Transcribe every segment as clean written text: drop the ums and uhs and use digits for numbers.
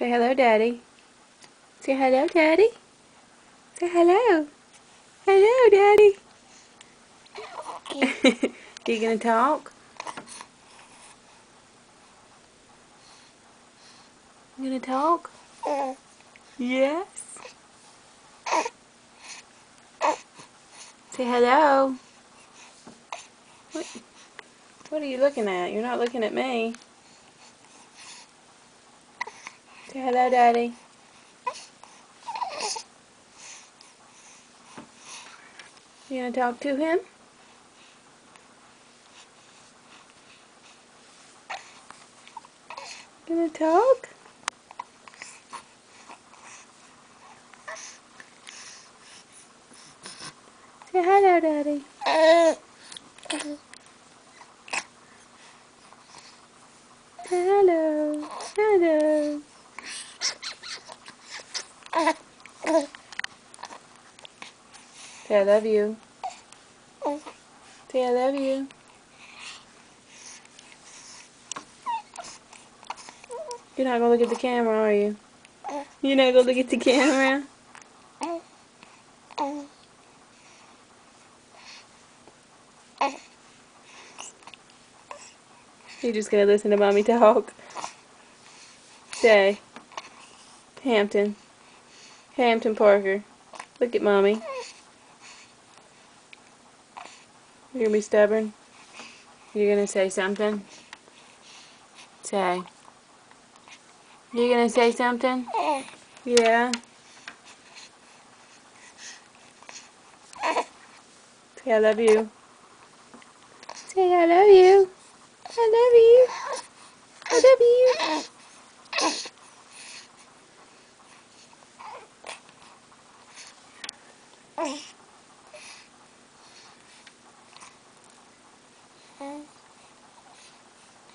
Say hello, Daddy. Say hello, Daddy. Say hello. Hello, Daddy. You gonna talk? You gonna talk? Yes. Say hello. What are you looking at? You're not looking at me. Say hello, Daddy. You gonna talk to him? Gonna talk? Say hello, Daddy. Say hello. Hello. Say I love you. Say I love you. You're not gonna look at the camera, are you? You're not gonna look at the camera? You're just gonna listen to Mommy talk. Say, Hampton. Hampton Parker. Look at Mommy. You're gonna be stubborn? You're gonna say something? Say. You're gonna say something? Yeah? Say I love you. Say I love you. I love you. I love you.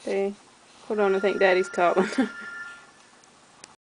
See? Hold on, I think Daddy's calling.